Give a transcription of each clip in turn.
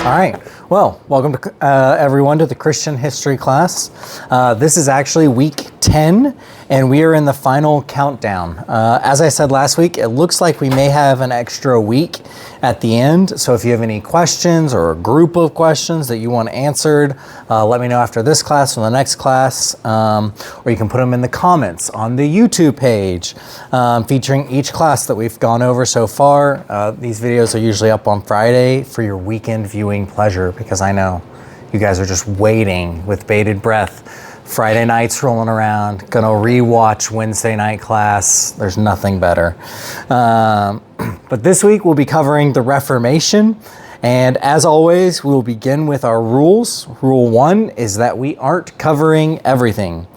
All right. Well, welcome to everyone to the Christian history class. This is actually week 10, and we are in the final countdown. As I said last week, it looks like we may have an extra week at the end. So if you have any questions or a group of questions that you want answered, let me know after this class or the next class, or you can put them in the comments on the YouTube page, featuring each class that we've gone over so far. These videos are usually up on Friday for your weekend viewing pleasure, because I know you guys are just waiting with bated breath. Friday night's rolling around, gonna rewatch Wednesday night class. There's nothing better. But this week we'll be covering the Reformation. And as always, we will begin with our rules. Rule 1 is that we aren't covering everything.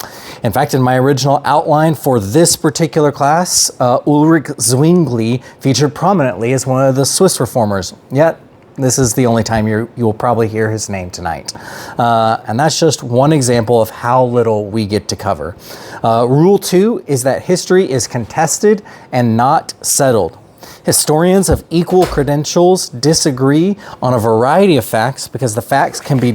In fact, in my original outline for this particular class, Ulrich Zwingli featured prominently as one of the Swiss reformers. Yet, this is the only time you will probably hear his name tonight. And that's just one example of how little we get to cover. Rule 2 is that history is contested and not settled. Historians of equal credentials disagree on a variety of facts because the facts can be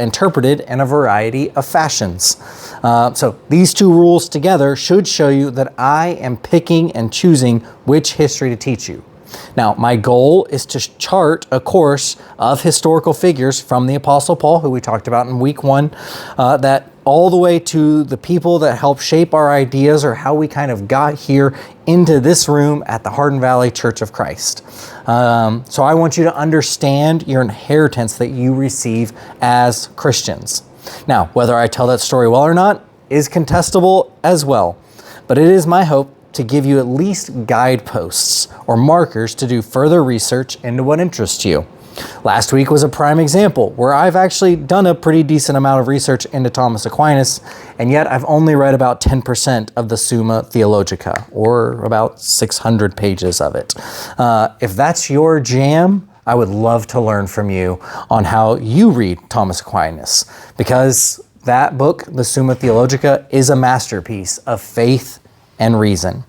interpreted in a variety of fashions. So these two rules together should show you that I am picking and choosing which history to teach you. Now, my goal is to chart a course of historical figures from the Apostle Paul, who we talked about in week 1, that all the way to the people that help shape our ideas or how we kind of got here into this room at the Hardin Valley Church of Christ. So I want you to understand your inheritance that you receive as Christians. Now, whether I tell that story well or not is contestable as well, but it is my hope to give you at least guideposts or markers to do further research into what interests you. Last week was a prime example where I've actually done a pretty decent amount of research into Thomas Aquinas, and yet I've only read about 10% of the Summa Theologica, or about 600 pages of it. If that's your jam, I would love to learn from you on how you read Thomas Aquinas, because that book, the Summa Theologica, is a masterpiece of faith and reason.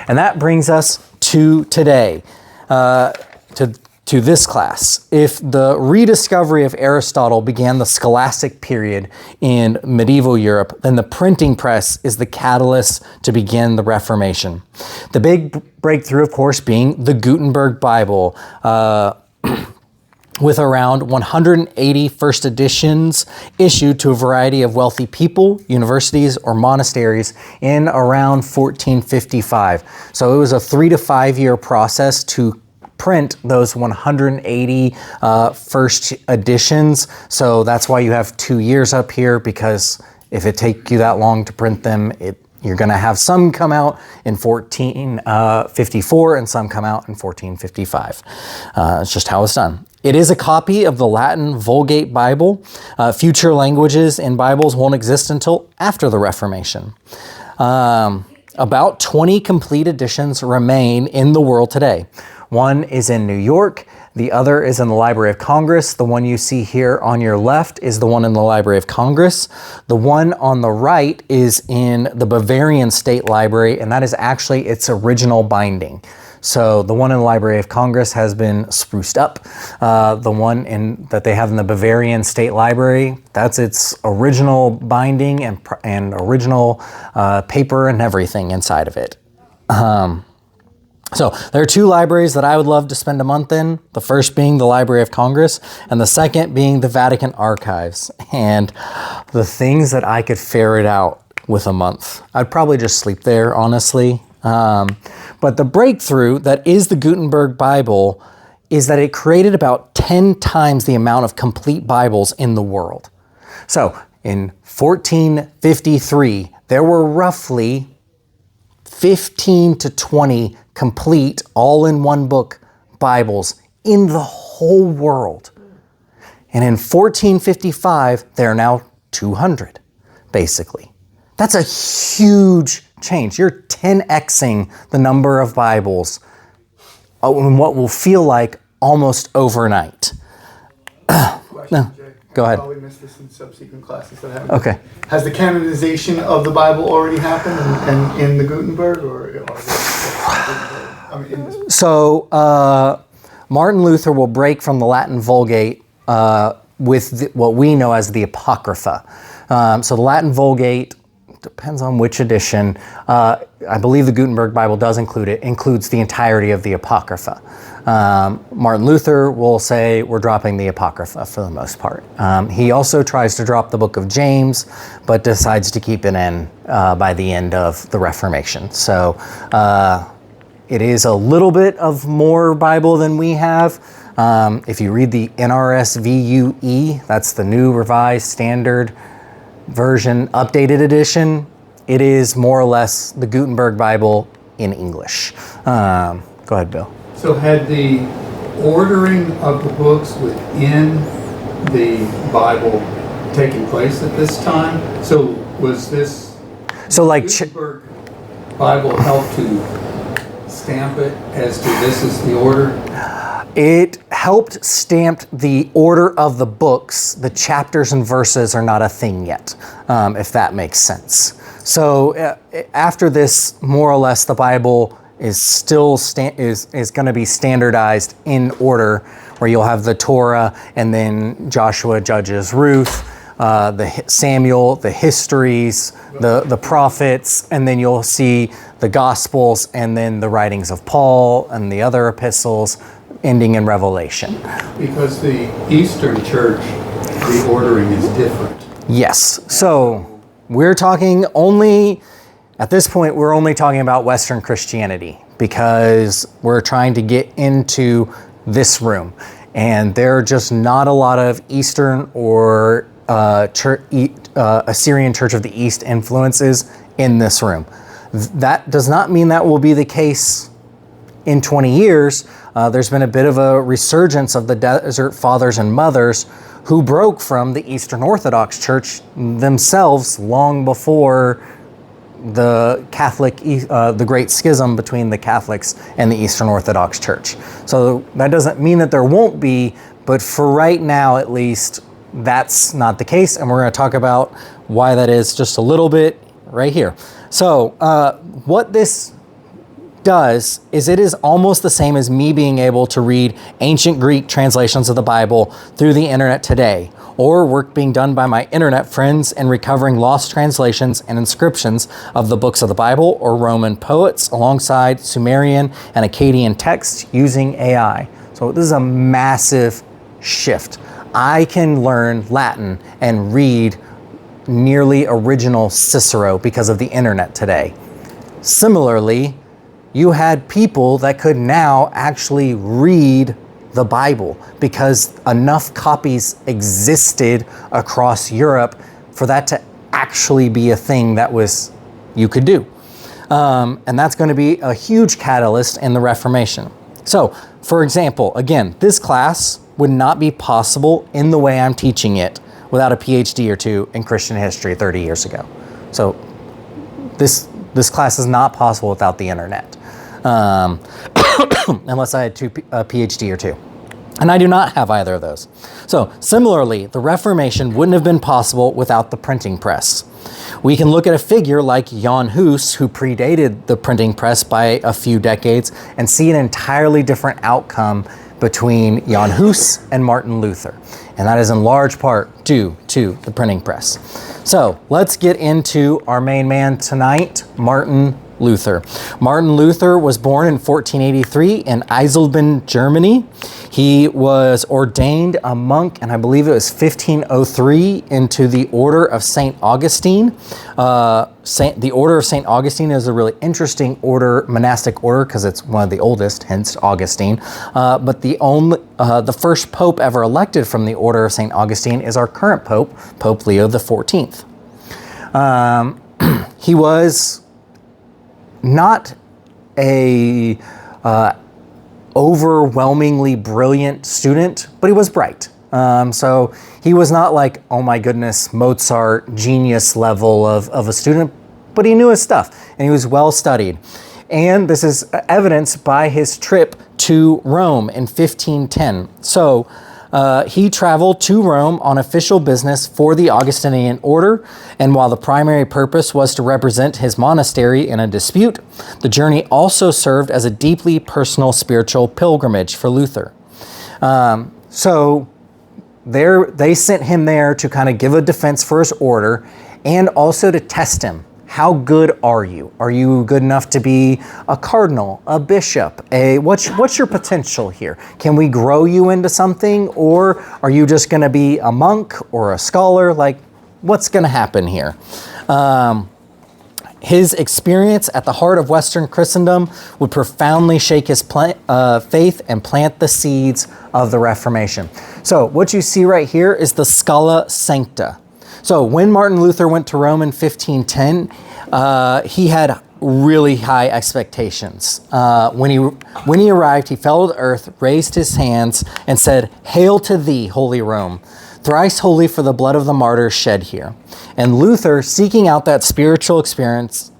And that brings us to today, to this class. If the rediscovery of Aristotle began the scholastic period in medieval Europe, then the printing press is the catalyst to begin the Reformation. The big breakthrough, of course, being the Gutenberg Bible, with around 180 first editions issued to a variety of wealthy people, universities, or monasteries in around 1455. So it was a 3 to 5 year process to print those 180 first editions. So that's why you have 2 years up here, because if it takes you that long to print them, you're going to have some come out in 1454 and some come out in 1455. It's just how it's done. It is a copy of the Latin Vulgate Bible. Future languages in Bibles won't exist until after the Reformation. About 20 complete editions remain in the world today. One is in New York. The other is in the Library of Congress. The one you see here on your left is the one in the Library of Congress. The one on the right is in the Bavarian State Library, and that is actually its original binding. So the one in the Library of Congress has been spruced up. The one that they have in the Bavarian State Library, that's its original binding and original paper and everything inside of it. So there are 2 libraries that I would love to spend a month in. The first being the Library of Congress, and the second being the Vatican Archives. And the things that I could ferret out with a month, I'd probably just sleep there, honestly. But the breakthrough that is the Gutenberg Bible is that it created about 10 times the amount of complete Bibles in the world. So in 1453, there were roughly 15 to 20 complete, all-in-one book Bibles in the whole world. And in 1455, there are now 200, basically. That's a huge change. You're 10xing the number of Bibles in what will feel like almost overnight. No, go ahead. I'll probably miss this in subsequent classes that haven't. Okay. Has the canonization of the Bible already happened in the Gutenberg, or are they, in this? So Martin Luther will break from the Latin Vulgate with what we know as the Apocrypha. So the Latin Vulgate, depends on which edition, I believe the Gutenberg Bible does includes the entirety of the Apocrypha. Martin Luther will say we're dropping the Apocrypha for the most part. He also tries to drop the book of James, but decides to keep it in by the end of the Reformation. So it is a little bit of more Bible than we have. If you read the NRSVUE, that's the New Revised Standard Version Updated Edition, it is more or less the Gutenberg Bible in English. Go ahead, Bill. So had the ordering of the books within the Bible taken place at this time? So was this Gutenberg Bible helped to stamp it as to this is the order? It helped stamp the order of the books. The chapters and verses are not a thing yet, if that makes sense. So after this, more or less, the Bible is still is going to be standardized in order, where you'll have the Torah and then Joshua, Judges, Ruth, the Samuel, the histories, the prophets, and then you'll see the Gospels and then the writings of Paul and the other epistles, ending in Revelation. Because the Eastern Church, the ordering is different. Yes. So we're talking only, at this point, we're only talking about Western Christianity because we're trying to get into this room. And there are just not a lot of Eastern or Assyrian Church of the East influences in this room. That does not mean that will be the case in 20 years. There's been a bit of a resurgence of the Desert Fathers and Mothers who broke from the Eastern Orthodox Church themselves long before the the Great Schism between the Catholics and the Eastern Orthodox Church. So that doesn't mean that there won't be, but for right now at least, that's not the case. And we're going to talk about why that is just a little bit right here. So what this does is it is almost the same as me being able to read ancient Greek translations of the Bible through the internet today, or work being done by my internet friends in recovering lost translations and inscriptions of the books of the Bible or Roman poets alongside Sumerian and Akkadian texts using AI. So this is a massive shift. I can learn Latin and read nearly original Cicero because of the internet today. Similarly, you had people that could now actually read the Bible because enough copies existed across Europe for that to actually be a thing that you could do. And that's going to be a huge catalyst in the Reformation. So, for example, again, this class would not be possible in the way I'm teaching it without a PhD or two in Christian history 30 years ago. So this class is not possible without the internet. Unless I had a PhD or two. And I do not have either of those. So similarly, the Reformation wouldn't have been possible without the printing press. We can look at a figure like Jan Hus, who predated the printing press by a few decades, and see an entirely different outcome between Jan Hus and Martin Luther. And that is in large part due to the printing press. So let's get into our main man tonight, Martin Luther. Martin Luther was born in 1483 in Eisleben, Germany. He was ordained a monk, and I believe it was 1503, into the Order of St. Augustine. The Order of St. Augustine is a really interesting monastic order, because it's one of the oldest, hence Augustine. But the first pope ever elected from the Order of St. Augustine is our current pope, Pope Leo XIV. He was not a overwhelmingly brilliant student, but he was bright. So he was not like, oh my goodness, Mozart genius level of a student, but he knew his stuff and he was well studied. And this is evidenced by his trip to Rome in 1510. So he traveled to Rome on official business for the Augustinian order, and while the primary purpose was to represent his monastery in a dispute, the journey also served as a deeply personal spiritual pilgrimage for Luther. So they sent him there to kind of give a defense for his order and also to test him. How good are you? Are you good enough to be a cardinal, a bishop? What's your potential here? Can we grow you into something, or are you just going to be a monk or a scholar? Like, what's going to happen here? His experience at the heart of Western Christendom would profoundly shake his faith and plant the seeds of the Reformation. So what you see right here is the Scala Sancta. So when Martin Luther went to Rome in 1510, he had really high expectations. When he arrived, he fell to the earth, raised his hands, and said, "Hail to thee, Holy Rome, thrice holy for the blood of the martyrs shed here." And Luther, seeking out that spiritual experience,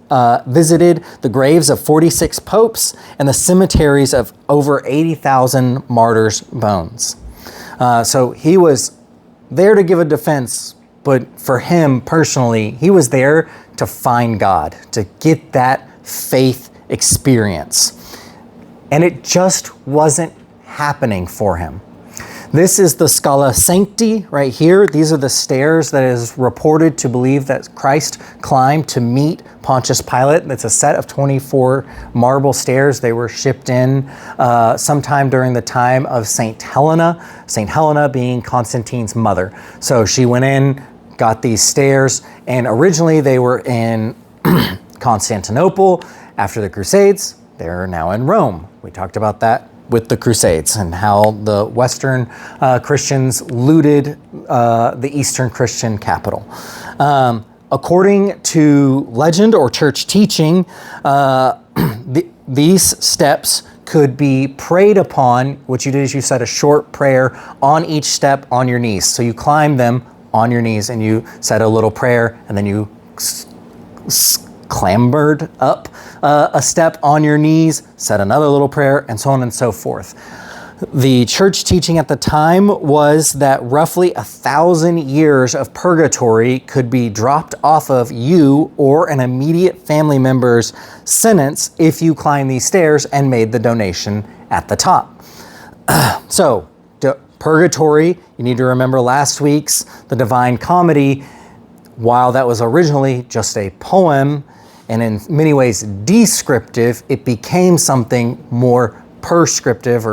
visited the graves of 46 popes and the cemeteries of over 80,000 martyrs' bones. So he was there to give a defense, but for him personally, he was there to find God, to get that faith experience. And it just wasn't happening for him. This is the Scala Sancti right here. These are the stairs that is reported to believe that Christ climbed to meet Pontius Pilate. It's a set of 24 marble stairs. They were shipped in sometime during the time of St. Helena being Constantine's mother. So she went in, got these stairs, and originally they were in Constantinople. After the Crusades, they're now in Rome. We talked about that with the Crusades and how the Western Christians looted the Eastern Christian capital. According to legend or church teaching, these steps could be prayed upon. What you did is you said a short prayer on each step on your knees. So you climb them on your knees and you said a little prayer, and then you clambered up a step on your knees, said another little prayer, and so on and so forth. The church teaching at the time was that roughly 1,000 years of purgatory could be dropped off of you or an immediate family member's sentence if you climbed these stairs and made the donation at the top. So, purgatory, you need to remember last week's The Divine Comedy. While that was originally just a poem and in many ways descriptive, it became something more prescriptive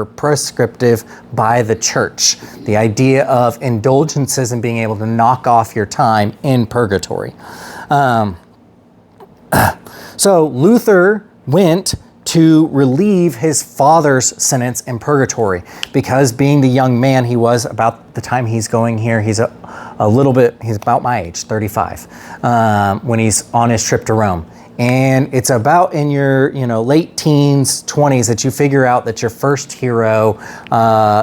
by the church. The idea of indulgences and being able to knock off your time in purgatory. So Luther went to relieve his father's sentence in purgatory, because being the young man he was about the time he's going here, he's he's about my age, 35, when he's on his trip to Rome. And it's about in your late teens, 20s that you figure out that your first hero,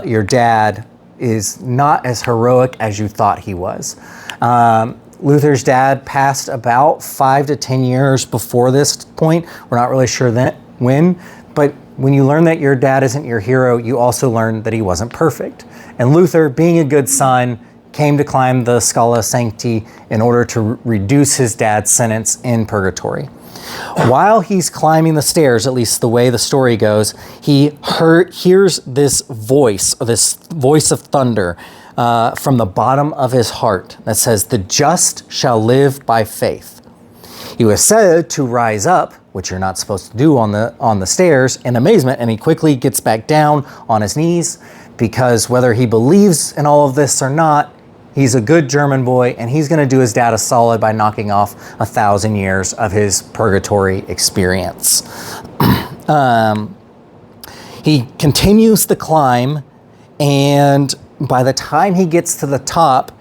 your dad, is not as heroic as you thought he was. Luther's dad passed about 5 to 10 years before this point. We're not really sure when, but when you learn that your dad isn't your hero, you also learn that he wasn't perfect. And Luther, being a good son, came to climb the Scala Sancti in order to reduce his dad's sentence in purgatory. While he's climbing the stairs, at least the way the story goes, he hears this voice of thunder from the bottom of his heart that says, "The just shall live by faith." He was said to rise up, which you're not supposed to do on the stairs, in amazement, and he quickly gets back down on his knees, because whether he believes in all of this or not, he's a good German boy, and he's going to do his dad a solid by knocking off 1,000 years of his purgatory experience. He continues the climb, and by the time he gets to the top,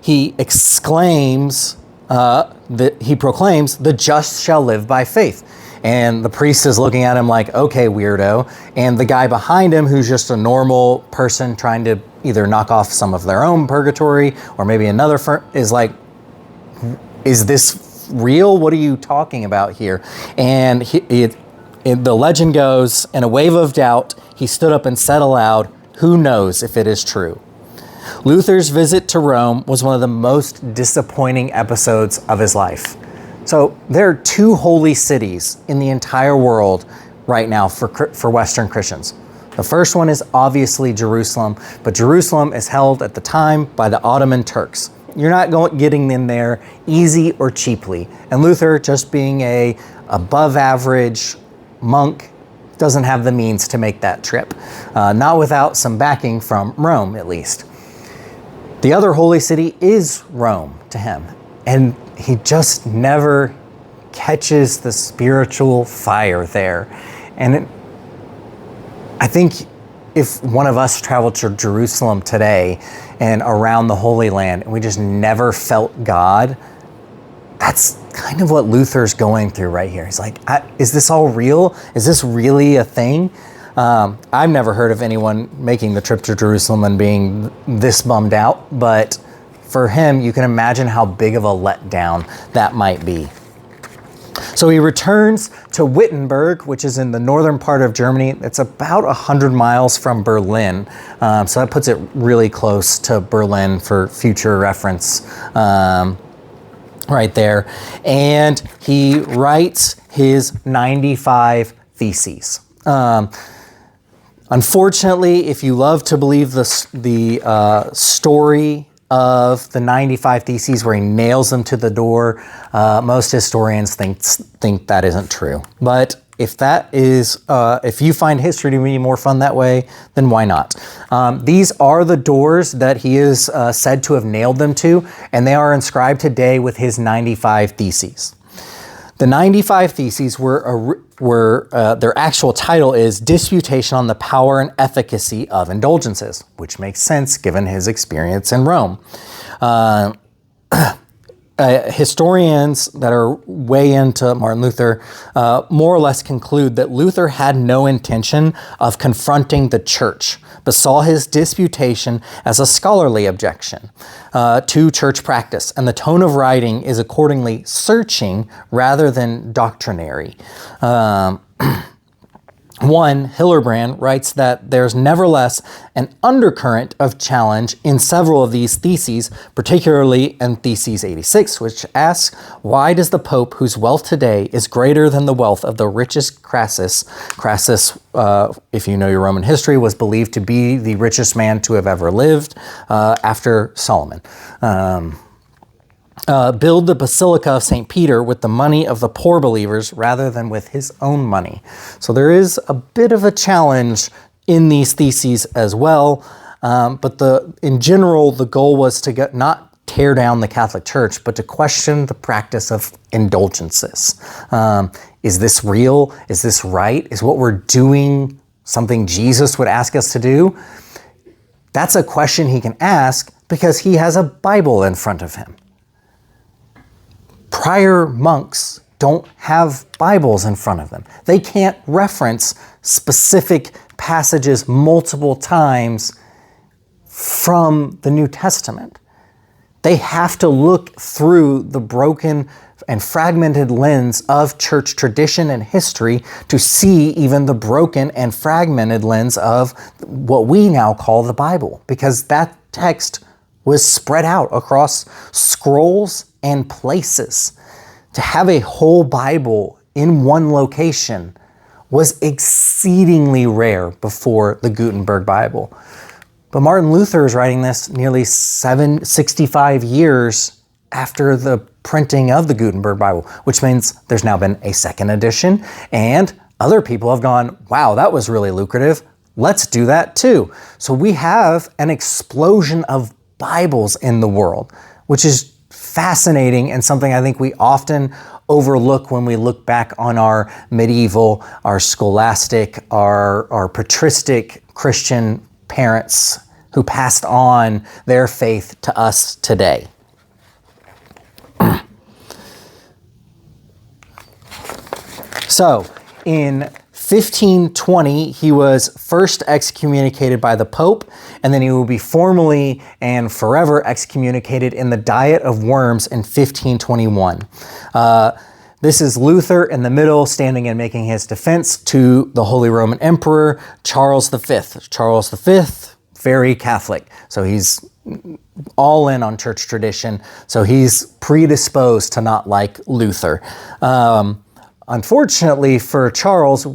he proclaims, "The just shall live by faith." And the priest is looking at him like, "Okay, weirdo." And the guy behind him, who's just a normal person trying to either knock off some of their own purgatory or maybe another, is like, "Is this real? What are you talking about here?" And the legend goes, in a wave of doubt, he stood up and said aloud, "Who knows if it is true?" Luther's visit to Rome was one of the most disappointing episodes of his life. So there are 2 holy cities in the entire world right now for Western Christians. The first one is obviously Jerusalem, but Jerusalem is held at the time by the Ottoman Turks. You're not getting in there easy or cheaply. And Luther, just being a above average monk, doesn't have the means to make that trip. Not without some backing from Rome, at least. The other holy city is Rome to him. And he just never catches the spiritual fire there. And I think if one of us traveled to Jerusalem today and around the Holy Land and we just never felt God, that's kind of what Luther's going through right here. He's like, is this all real? Is this really a thing? I've never heard of anyone making the trip to Jerusalem and being this bummed out, but for him, you can imagine how big of a letdown that might be. So he returns to Wittenberg, which is in the northern part of Germany. It's about 100 miles from Berlin. So that puts it really close to Berlin for future reference right there. And he writes his 95 theses. Unfortunately, if you love to believe the story of the 95 Theses where he nails them to the door, most historians think that isn't true. But if that is, if you find history to be more fun that way, then why not? These are the doors that he is said to have nailed them to, and they are inscribed today with his 95 Theses. The 95 Theses were their actual title is Disputation on the Power and Efficacy of Indulgences, which makes sense given his experience in Rome. Historians that are way into Martin Luther more or less conclude that Luther had no intention of confronting the church, but saw his disputation as a scholarly objection to church practice, and the tone of writing is accordingly searching rather than doctrinary. One, Hillerbrand writes that there's nevertheless an undercurrent of challenge in several of these theses, particularly in Theses 86, which asks, why does the Pope, whose wealth today is greater than the wealth of the richest Crassus, if you know your Roman history, was believed to be the richest man to have ever lived after Solomon, build the Basilica of St. Peter with the money of the poor believers rather than with his own money. So there is a bit of a challenge in these theses as well, but in general, the goal was to not tear down the Catholic Church, but to question the practice of indulgences. Is this real? Is this right? Is what we're doing something Jesus would ask us to do? That's a question he can ask because he has a Bible in front of him. Prior monks don't have Bibles in front of them. They can't reference specific passages multiple times from the New Testament. They have to look through the broken and fragmented lens of church tradition and history to see even the broken and fragmented lens of what we now call the Bible, because that text was spread out across scrolls and places. To have a whole Bible in one location was exceedingly rare before the Gutenberg Bible. But Martin Luther is writing this nearly 65 years after the printing of the Gutenberg Bible, which means there's now been a second edition, and other people have gone, wow, that was really lucrative. Let's do that too. So we have an explosion of Bibles in the world, which is fascinating and something I think we often overlook when we look back on our medieval, our scholastic, our patristic Christian parents who passed on their faith to us today. So, in 1520, he was first excommunicated by the Pope, and then he will be formally and forever excommunicated in the Diet of Worms in 1521. This is Luther in the middle, standing and making his defense to the Holy Roman Emperor, Charles V. Charles V, very Catholic, so he's all in on church tradition, so he's predisposed to not like Luther. Unfortunately for Charles,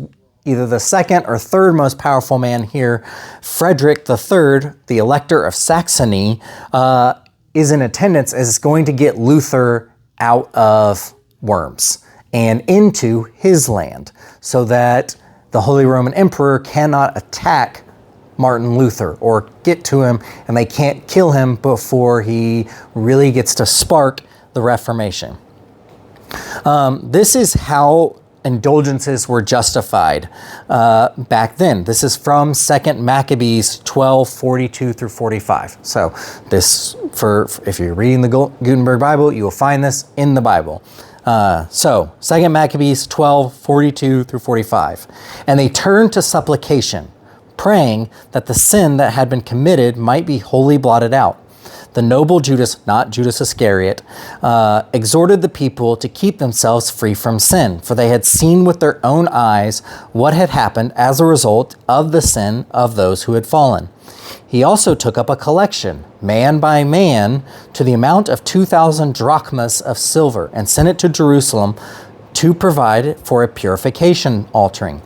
either the second or third most powerful man here, Frederick III, the Elector of Saxony, is in attendance as going to get Luther out of Worms and into his land so that the Holy Roman Emperor cannot attack Martin Luther or get to him, and they can't kill him before he really gets to spark the Reformation. This is how indulgences were justified back then. This is from 2 Maccabees 12:42 through 45. So this, if you're reading the Gutenberg Bible, you will find this in the Bible. So 2 Maccabees 12:42 through 45. And they turned to supplication, praying that the sin that had been committed might be wholly blotted out. The noble Judas, not Judas Iscariot, exhorted the people to keep themselves free from sin, for they had seen with their own eyes what had happened as a result of the sin of those who had fallen. He also took up a collection, man by man, to the amount of 2,000 drachmas of silver, and sent it to Jerusalem to provide for a purification altering.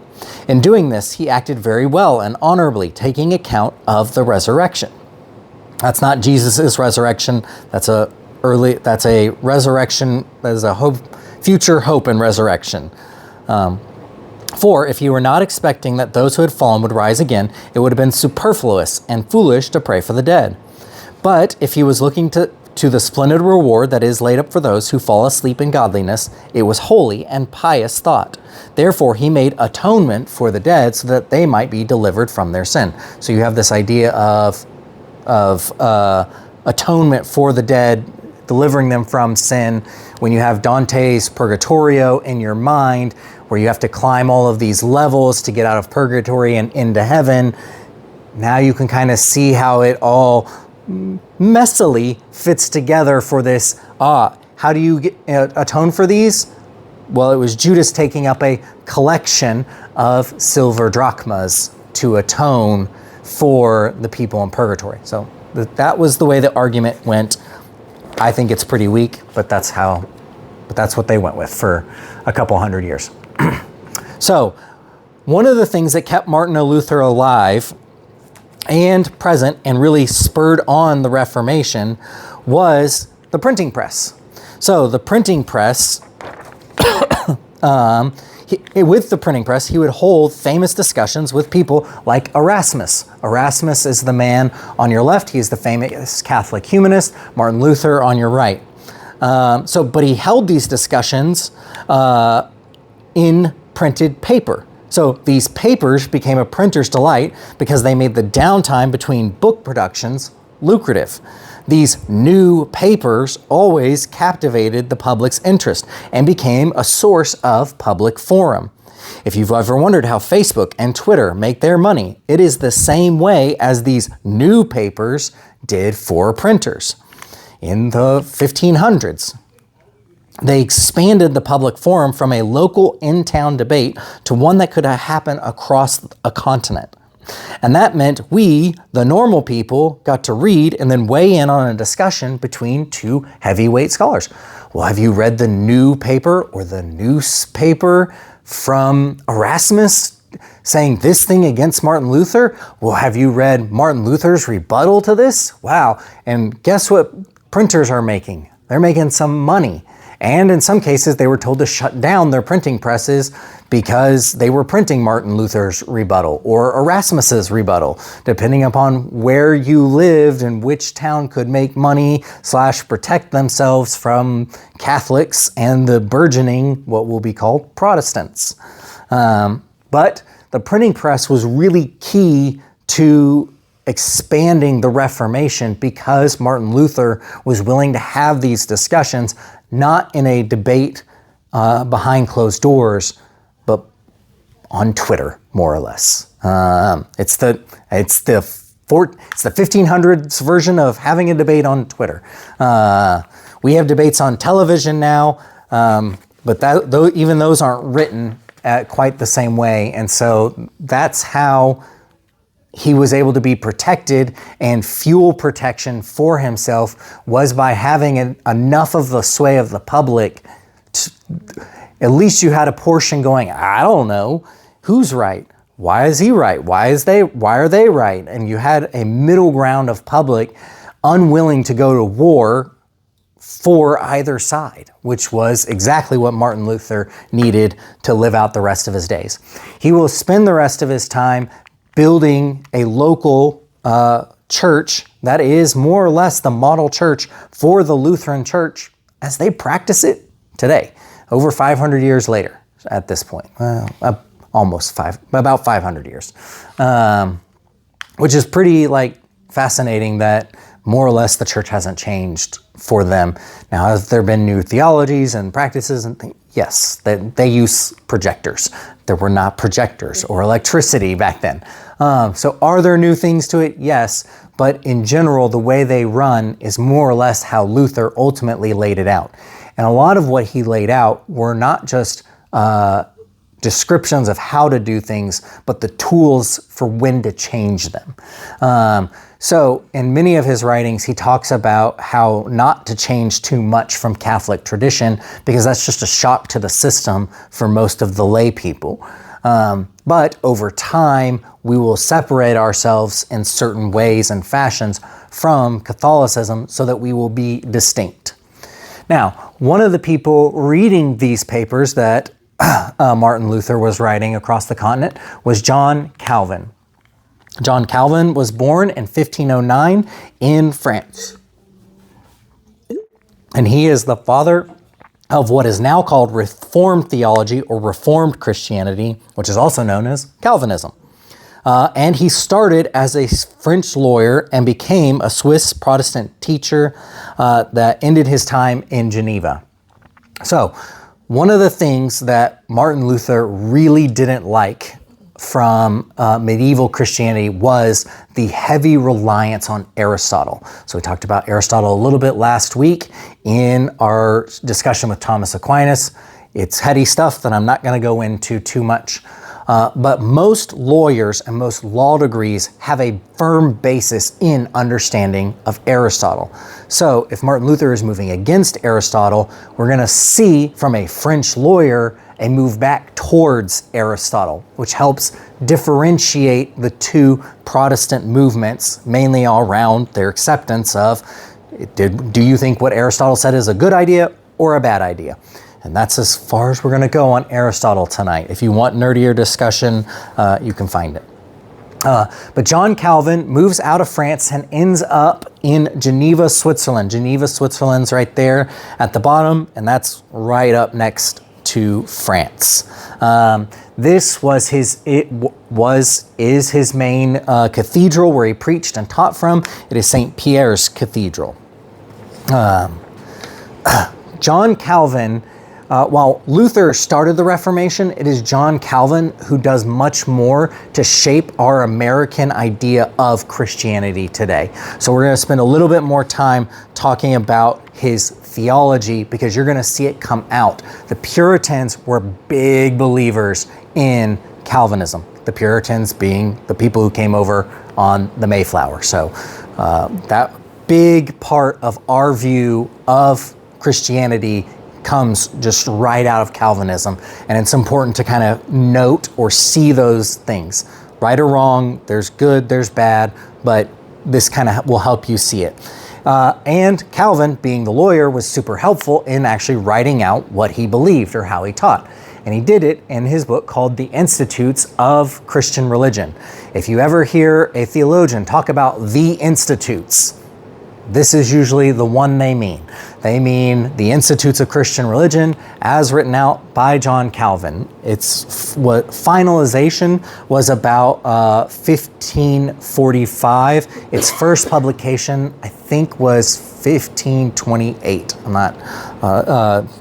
In doing this, he acted very well and honorably, taking account of the resurrection. That's not Jesus' resurrection. That's a resurrection. That is a hope, future hope and resurrection. For if he were not expecting that those who had fallen would rise again, it would have been superfluous and foolish to pray for the dead. But if he was looking to the splendid reward that is laid up for those who fall asleep in godliness, it was holy and pious thought. Therefore, he made atonement for the dead so that they might be delivered from their sin. So you have this idea of atonement for the dead, delivering them from sin. When you have Dante's Purgatorio in your mind, where you have to climb all of these levels to get out of purgatory and into heaven, now you can kind of see how it all messily fits together for this. How do you atone for these? Well, it was Judas taking up a collection of silver drachmas to atone for the people in purgatory. So that was the way the argument went. I think it's pretty weak, but that's what they went with for a couple hundred years. So one of the things that kept Martin Luther alive and present and really spurred on the Reformation was the printing press. So the printing press, with the printing press, he would hold famous discussions with people like Erasmus. Erasmus is the man on your left. He's the famous Catholic humanist. Martin Luther on your right. But he held these discussions in printed paper. So these papers became a printer's delight because they made the downtime between book productions lucrative. These new papers always captivated the public's interest and became a source of public forum. If you've ever wondered how Facebook and Twitter make their money, it is the same way as these new papers did for printers. In the 1500s, they expanded the public forum from a local in-town debate to one that could happen across a continent. And that meant we, the normal people, got to read and then weigh in on a discussion between two heavyweight scholars. Well, have you read the new paper or the newspaper from Erasmus saying this thing against Martin Luther? Well, have you read Martin Luther's rebuttal to this? Wow. And guess what printers are making? They're making some money. And in some cases, they were told to shut down their printing presses because they were printing Martin Luther's rebuttal or Erasmus's rebuttal, depending upon where you lived and which town could make money / protect themselves from Catholics and the burgeoning, what will be called Protestants. But the printing press was really key to expanding the Reformation because Martin Luther was willing to have these discussions, not in a debate behind closed doors, but on Twitter, more or less. It's the 1500s version of having a debate on Twitter. We have debates on television now, but even those aren't written quite the same way, and so that's how he was able to be protected, and fuel protection for himself was by having enough of the sway of the public. At least you had a portion going, I don't know, who's right? Why is he right? Why are they right? And you had a middle ground of public unwilling to go to war for either side, which was exactly what Martin Luther needed to live out the rest of his days. He will spend the rest of his time building a local church that is more or less the model church for the Lutheran Church as they practice it today, over 500 years later at this point. Well, about 500 years, which is pretty fascinating that more or less the church hasn't changed for them. Now, have there been new theologies and practices and things? Yes, they use projectors. There were not projectors or electricity back then. So are there new things to it? Yes, but in general, the way they run is more or less how Luther ultimately laid it out. And a lot of what he laid out were not just descriptions of how to do things, but the tools for when to change them. So in many of his writings, he talks about how not to change too much from Catholic tradition, because that's just a shock to the system for most of the lay people. But over time, we will separate ourselves in certain ways and fashions from Catholicism so that we will be distinct. Now, one of the people reading these papers that Martin Luther was writing across the continent was John Calvin. John Calvin was born in 1509 in France. And he is the father of what is now called Reformed theology or Reformed Christianity, which is also known as Calvinism. And he started as a French lawyer and became a Swiss Protestant teacher that ended his time in Geneva. So, one of the things that Martin Luther really didn't like from medieval Christianity was the heavy reliance on Aristotle. So we talked about Aristotle a little bit last week in our discussion with Thomas Aquinas. It's heady stuff that I'm not going to go into too much. But most lawyers and most law degrees have a firm basis in understanding of Aristotle. So if Martin Luther is moving against Aristotle, we're going to see from a French lawyer a move back towards Aristotle, which helps differentiate the two Protestant movements, mainly around their acceptance of, do you think what Aristotle said is a good idea or a bad idea? And that's as far as we're going to go on Aristotle tonight. If you want nerdier discussion, you can find it. But John Calvin moves out of France and ends up in Geneva, Switzerland. Geneva, Switzerland's right there at the bottom, and that's right up next to France. This was is his main cathedral where he preached and taught from. It is St. Pierre's Cathedral. John Calvin, while Luther started the Reformation, it is John Calvin who does much more to shape our American idea of Christianity today. So we're going to spend a little bit more time talking about his theology because you're going to see it come out. The Puritans were big believers in Calvinism, the Puritans being the people who came over on the Mayflower. So that big part of our view of Christianity comes just right out of Calvinism, and it's important to kind of note or see those things. Right or wrong, there's good, there's bad, but this kind of will help you see it. And Calvin, being the lawyer, was super helpful in actually writing out what he believed or how he taught. And he did it in his book called The Institutes of Christian Religion. If you ever hear a theologian talk about the Institutes, this is usually the one they mean. They mean the Institutes of Christian Religion as written out by John Calvin. It's what finalization was about 1545. Its first publication, I think, was 1528.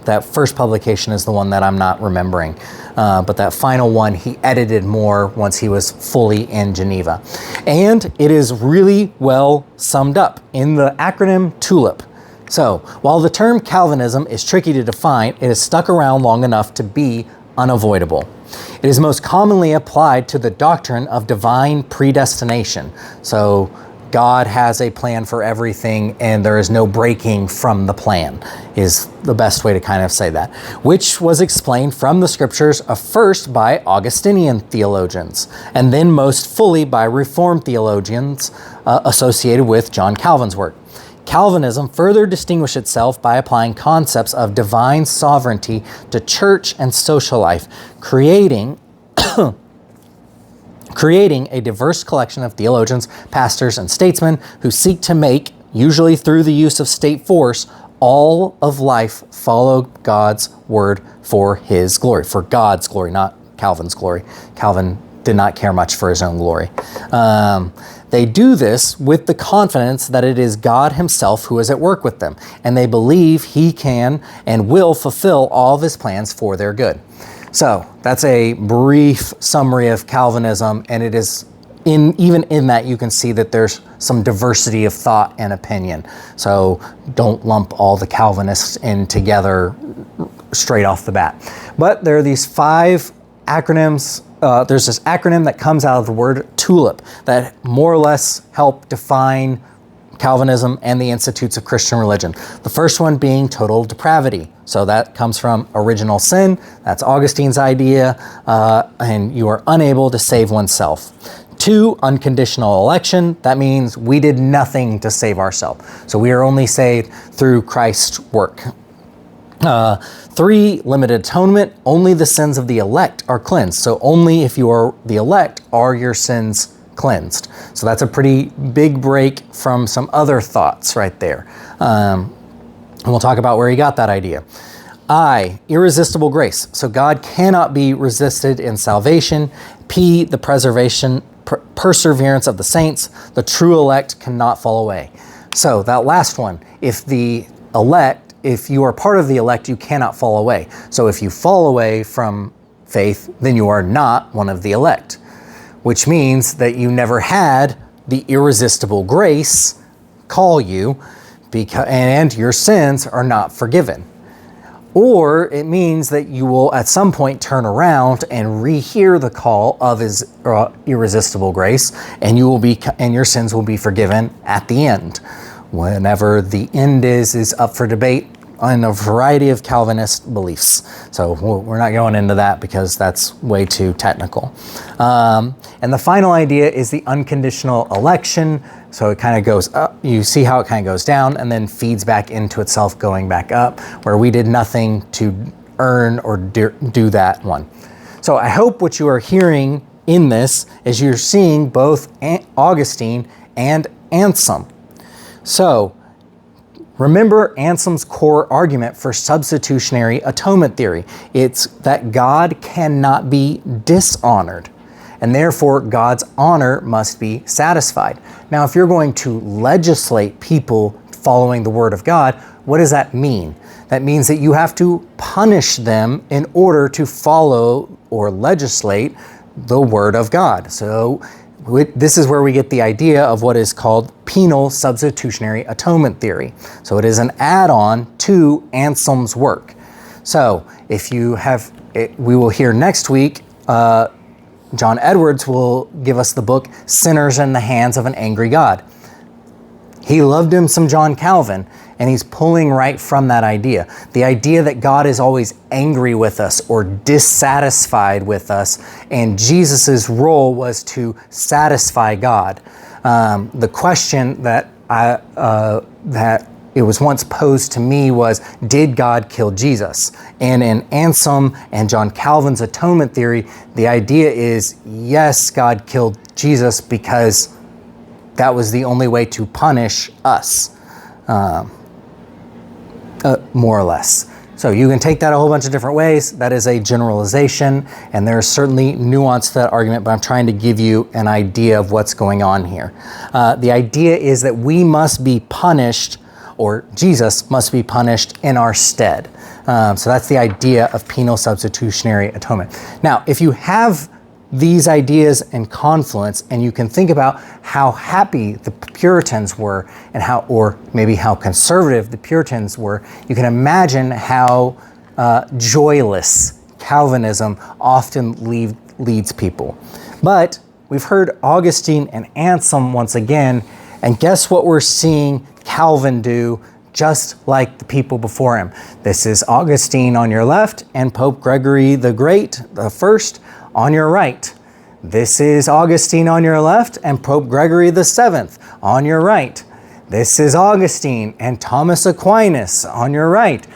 That first publication is the one that I'm not remembering. But that final one, he edited more once he was fully in Geneva. And it is really well summed up in the acronym TULIP. So, while the term Calvinism is tricky to define, it has stuck around long enough to be unavoidable. It is most commonly applied to the doctrine of divine predestination. So, God has a plan for everything and there is no breaking from the plan, is the best way to kind of say that, which was explained from the scriptures first by Augustinian theologians and then most fully by Reformed theologians associated with John Calvin's work. Calvinism further distinguished itself by applying concepts of divine sovereignty to church and social life, creating a diverse collection of theologians, pastors, and statesmen who seek to make, usually through the use of state force, all of life follow God's word for his glory, for God's glory, not Calvin's glory. Calvin did not care much for his own glory. They do this with the confidence that it is God himself who is at work with them, and they believe he can and will fulfill all of his plans for their good. So that's a brief summary of Calvinism, and it is even in that you can see that there's some diversity of thought and opinion. So don't lump all the Calvinists in together straight off the bat. But there are these 5 acronyms. There's this acronym that comes out of the word TULIP that more or less help define Calvinism and the institutes of Christian religion. The first one being total depravity. So that comes from original sin. That's Augustine's idea, and you are unable to save oneself. 2, unconditional election. That means we did nothing to save ourselves. So we are only saved through Christ's work. 3, limited atonement. Only the sins of the elect are cleansed. So only if you are the elect are your sins cleansed. So that's a pretty big break from some other thoughts right there. And we'll talk about where he got that idea. I, irresistible grace. So God cannot be resisted in salvation. P, the perseverance of the saints. The true elect cannot fall away. So that last one, if you are part of the elect, you cannot fall away. So if you fall away from faith, then you are not one of the elect, which means that you never had the irresistible grace call you, and your sins are not forgiven. Or it means that you will at some point turn around and rehear the call of his irresistible grace, and your sins will be forgiven at the end. Whenever the end is up for debate on a variety of Calvinist beliefs. So we're not going into that because that's way too technical. And the final idea is the unconditional election. So it kind of goes up. You see how it kind of goes down and then feeds back into itself, going back up, where we did nothing to earn or do that one. So I hope what you are hearing in this is you're seeing both Augustine and Anselm. So remember Anselm's core argument for substitutionary atonement theory. It's that God cannot be dishonored, and therefore God's honor must be satisfied. Now, if you're going to legislate people following the word of God, what does that mean? That means that you have to punish them in order to follow or legislate the word of God. So this is where we get the idea of what is called penal substitutionary atonement theory. So it is an add-on to Anselm's work. So if you have, we will hear next week, John Edwards will give us the book Sinners in the Hands of an Angry God. He loved him some John Calvin, and he's pulling right from that idea. The idea that God is always angry with us or dissatisfied with us, and Jesus's role was to satisfy God. The question that it was once posed to me was, did God kill Jesus? And in Anselm and John Calvin's atonement theory, the idea is, yes, God killed Jesus because that was the only way to punish us, more or less. So you can take that a whole bunch of different ways. That is a generalization, and there's certainly nuance to that argument, but I'm trying to give you an idea of what's going on here. The idea is that we must be punished, or Jesus must be punished in our stead. So that's the idea of penal substitutionary atonement. Now, if you have these ideas in confluence, and you can think about how happy the Puritans were and or maybe how conservative the Puritans were, you can imagine how joyless Calvinism often leads people. But we've heard Augustine and Anselm once again And guess what we're seeing Calvin do, just like the people before him? This is Augustine on your left and Pope Gregory the Great, the first, on your right. This is Augustine on your left and Pope Gregory the Seventh on your right. This is Augustine and Thomas Aquinas on your right.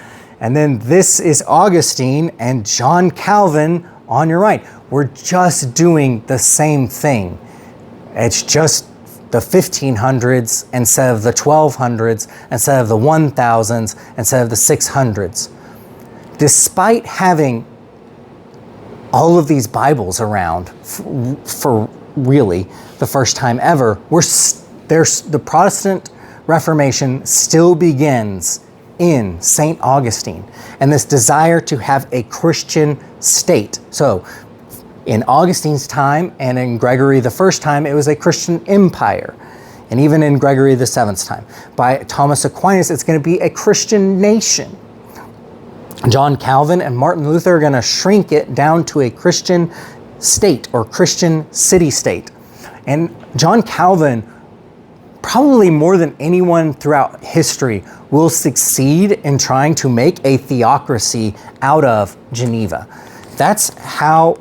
And then this is Augustine and John Calvin on your right. We're just doing the same thing. It's just the 1500s instead of the 1200s, instead of the 1000s, instead of the 600s. Despite having all of these Bibles around for really the first time ever, the Protestant Reformation still begins in St. Augustine and this desire to have a Christian state. So in Augustine's time and in Gregory the First time, it was a Christian empire. And even in Gregory the Seventh's time. By Thomas Aquinas, it's going to be a Christian nation. John Calvin and Martin Luther are going to shrink it down to a Christian state or Christian city-state. And John Calvin, probably more than anyone throughout history, will succeed in trying to make a theocracy out of Geneva. That's how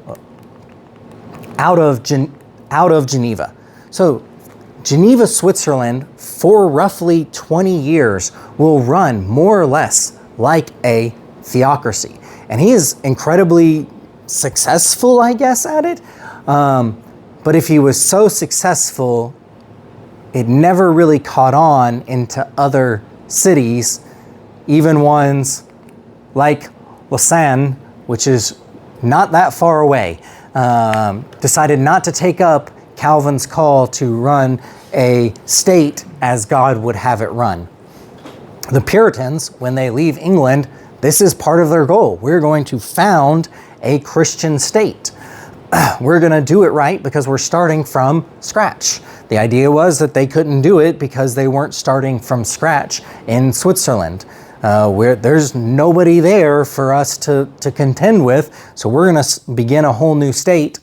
out of Geneva. So Geneva, Switzerland, for roughly 20 years will run more or less like a theocracy. And he is incredibly successful, I guess, at it. But if he was so successful, it never really caught on into other cities, even ones like Lausanne, which is not that far away. Decided not to take up Calvin's call to run a state as God would have it run. The Puritans, when they leave England, this is part of their goal. We're going to found a Christian state. We're going to do it right because we're starting from scratch. The idea was that they couldn't do it because they weren't starting from scratch in Switzerland. Where there's nobody there for us to contend with, so we're going to begin a whole new state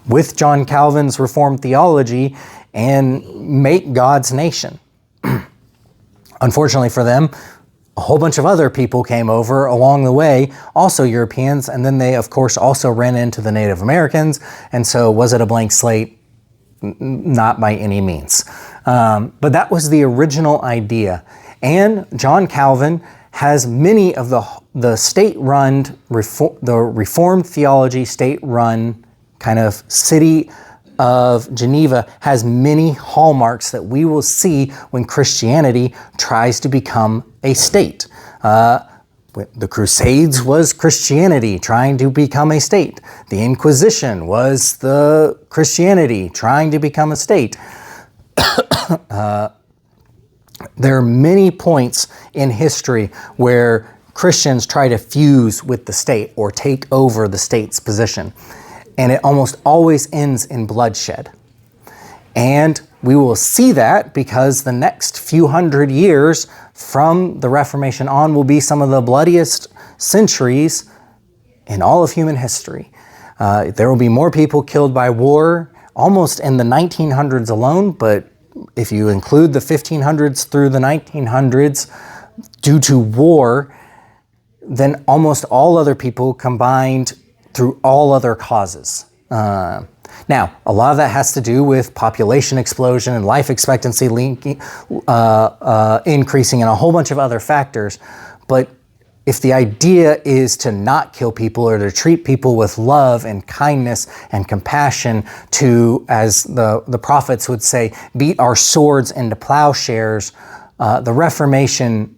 with John Calvin's Reformed theology and make God's nation. Unfortunately for them, a whole bunch of other people came over along the way, also Europeans, and then they, of course, also ran into the Native Americans, and so was it a blank slate? Not by any means. But that was the original idea. And John Calvin has many of the state-run, the Reformed theology state-run kind of city of Geneva has many hallmarks that we will see when Christianity tries to become a state. The Crusades was Christianity trying to become a state. The Inquisition was the Christianity trying to become a state. There are many points in history where Christians try to fuse with the state or take over the state's position. And it almost always ends in bloodshed. And we will see that because the next few hundred years from the Reformation on will be some of the bloodiest centuries in all of human history. There will be more people killed by war almost in the 1900s alone, but if you include the 1500s through the 1900s due to war, then almost all other people combined through all other causes. Now, a lot of that has to do with population explosion and life expectancy increasing and a whole bunch of other factors. But if the idea is to not kill people or to treat people with love and kindness and compassion, to, as the prophets would say, beat our swords into plowshares, the Reformation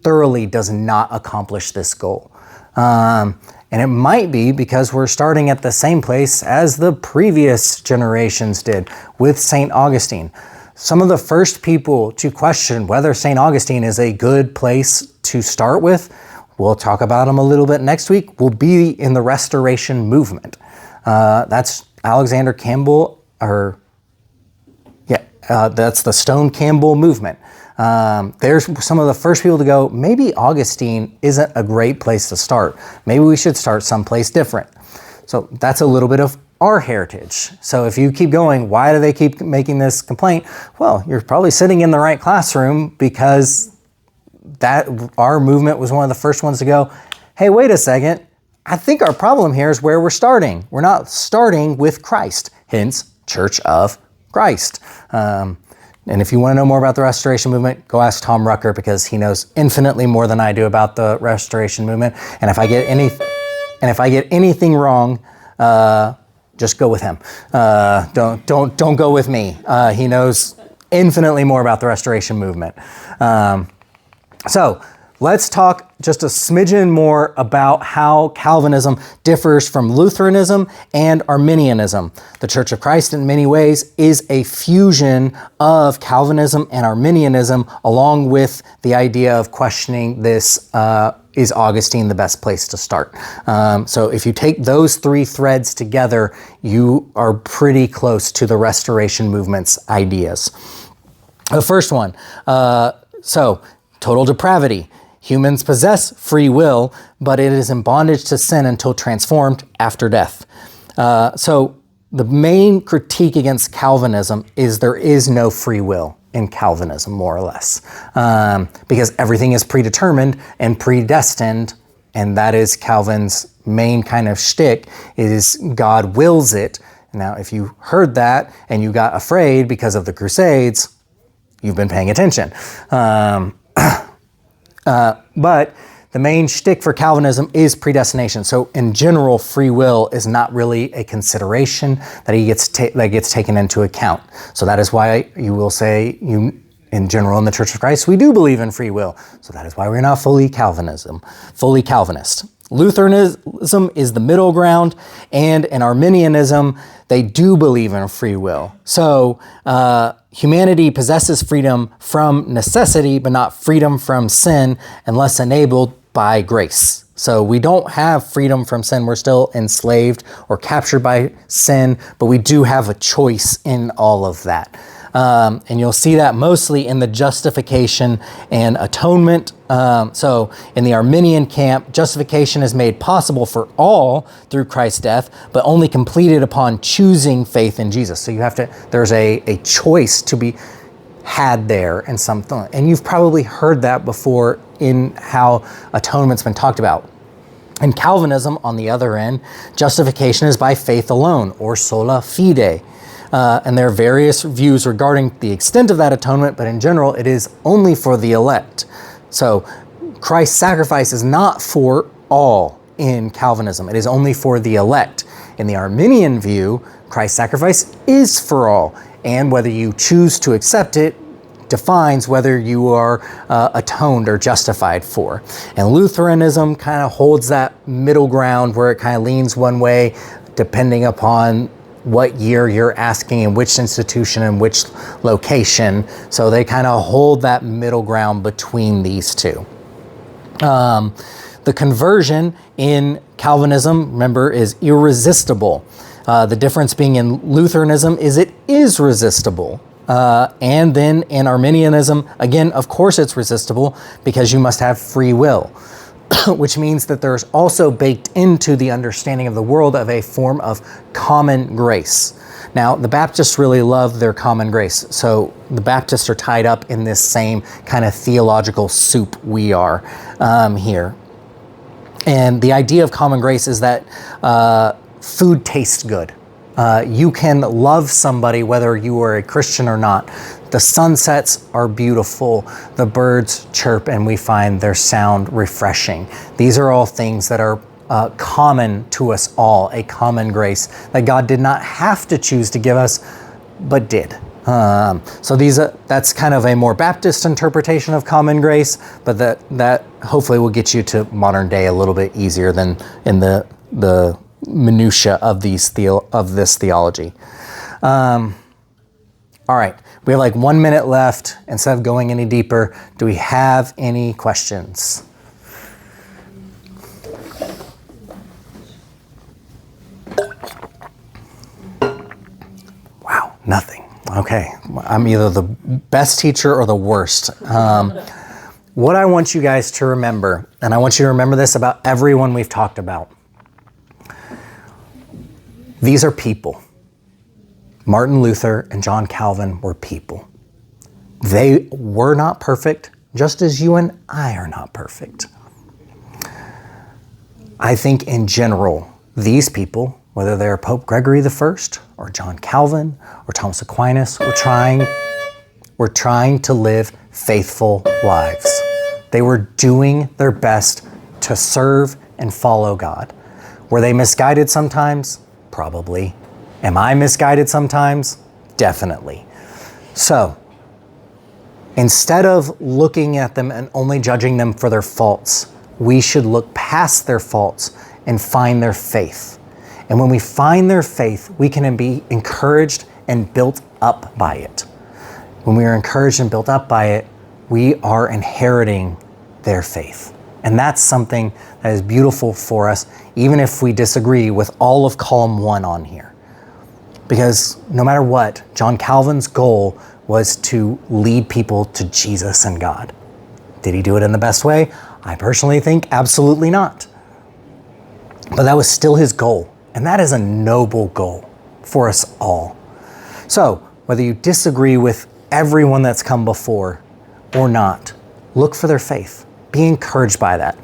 thoroughly does not accomplish this goal. And it might be because we're starting at the same place as the previous generations did with St. Augustine. Some of the first people to question whether St. Augustine is a good place to start with, we'll talk about them a little bit next week, will be in the Restoration movement. That's Alexander Campbell, that's the Stone Campbell movement. There's some of the first people to go, maybe Augustine isn't a great place to start. Maybe we should start someplace different. So that's a little bit of our heritage. So if you keep going, why do they keep making this complaint? Well, you're probably sitting in the right classroom, because that our movement was one of the first ones to go, hey, wait a second. I think our problem here is where we're starting. We're not starting with Christ, hence Church of Christ. And if you want to know more about the Restoration Movement, go ask Tom Rucker, because he knows infinitely more than I do about the Restoration Movement. And if I get anything wrong, just go with him. Don't go with me. He knows infinitely more about the Restoration Movement. So let's talk just a smidgen more about how Calvinism differs from Lutheranism and Arminianism. The Church of Christ, in many ways, is a fusion of Calvinism and Arminianism, along with the idea of questioning this, is Augustine the best place to start? So if you take those three threads together, you are pretty close to the Restoration Movement's ideas. The first one, so total depravity. Humans possess free will, but it is in bondage to sin until transformed after death. So the main critique against Calvinism is there is no free will in Calvinism, more or less, because everything is predetermined and predestined, and that is Calvin's main kind of shtick, is God wills it. Now, if you heard that and you got afraid because of the Crusades, you've been paying attention. But the main shtick for Calvinism is predestination. So in general, free will is not really a consideration that gets taken into account. So that is why you will say, in general, in the Church of Christ, we do believe in free will. So that is why we're not fully Calvinist. Lutheranism is the middle ground, and in Arminianism, they do believe in free will. So humanity possesses freedom from necessity, but not freedom from sin, unless enabled by grace. So we don't have freedom from sin. We're still enslaved or captured by sin, but we do have a choice in all of that. And you'll see that mostly in the justification and atonement. So in the Arminian camp, justification is made possible for all through Christ's death, but only completed upon choosing faith in Jesus. So there's a choice to be had there and something. And you've probably heard that before in how atonement's been talked about. In Calvinism, on the other end, justification is by faith alone, or sola fide. And there are various views regarding the extent of that atonement, but in general, it is only for the elect. So Christ's sacrifice is not for all in Calvinism. It is only for the elect. In the Arminian view, Christ's sacrifice is for all, and whether you choose to accept it defines whether you are atoned or justified for. And Lutheranism kind of holds that middle ground where it kind of leans one way, depending upon what year you're asking and which institution and which location. So they kind of hold that middle ground between these two. The conversion in Calvinism, remember, is irresistible. The difference being in Lutheranism is it is resistible. And then in Arminianism, again, of course it's resistible because you must have free will, which means that there's also baked into the understanding of the world of a form of common grace. Now, the Baptists really love their common grace. So the Baptists are tied up in this same kind of theological soup we are here. And the idea of common grace is that food tastes good. You can love somebody whether you are a Christian or not. The sunsets are beautiful. The birds chirp and we find their sound refreshing. These are all things that are common to us all, a common grace that God did not have to choose to give us, but did. So that's kind of a more Baptist interpretation of common grace, but that hopefully will get you to modern day a little bit easier than in the minutia of this theology. All right, we have like 1 minute left. Instead of going any deeper, do we have any questions? Wow, nothing. Okay, I'm either the best teacher or the worst. What I want you guys to remember, and I want you to remember this about everyone we've talked about, These are people. Martin Luther and John Calvin were people. They were not perfect, just as you and I are not perfect. I think in general, these people, whether they're Pope Gregory I or John Calvin or Thomas Aquinas, were trying to live faithful lives. They were doing their best to serve and follow God. Were they misguided sometimes? Probably. Am I misguided sometimes? Definitely. So, instead of looking at them and only judging them for their faults, we should look past their faults and find their faith. And when we find their faith, we can be encouraged and built up by it. When we are encouraged and built up by it, we are inheriting their faith. And that's something that is beautiful for us, even if we disagree with all of column 1 on here. Because no matter what, John Calvin's goal was to lead people to Jesus and God. Did he do it in the best way? I personally think absolutely not. But that was still his goal. And that is a noble goal for us all. So, whether you disagree with everyone that's come before or not, look for their faith. Be encouraged by that.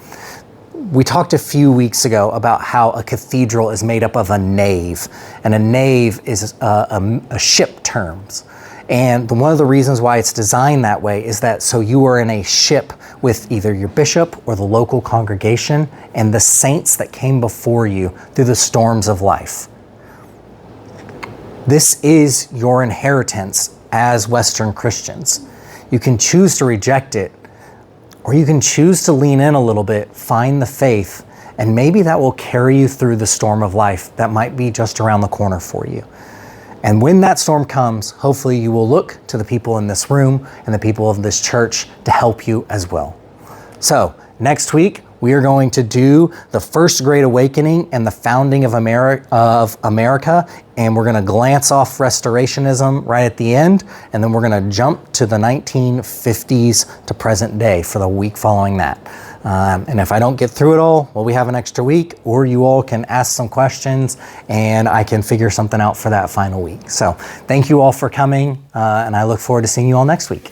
We talked a few weeks ago about how a cathedral is made up of a nave, and a nave is a ship terms. And one of the reasons why it's designed that way is that so you are in a ship with either your bishop or the local congregation and the saints that came before you through the storms of life. This is your inheritance as Western Christians. You can choose to reject it, or you can choose to lean in a little bit, find the faith, and maybe that will carry you through the storm of life that might be just around the corner for you. And when that storm comes, hopefully you will look to the people in this room and the people of this church to help you as well. So next week, we are going to do the First Great Awakening and the founding of America, and we're going to glance off Restorationism right at the end, and then we're going to jump to the 1950s to present day for the week following that. And if I don't get through it all, well, we have an extra week, or you all can ask some questions, and I can figure something out for that final week. So thank you all for coming, and I look forward to seeing you all next week.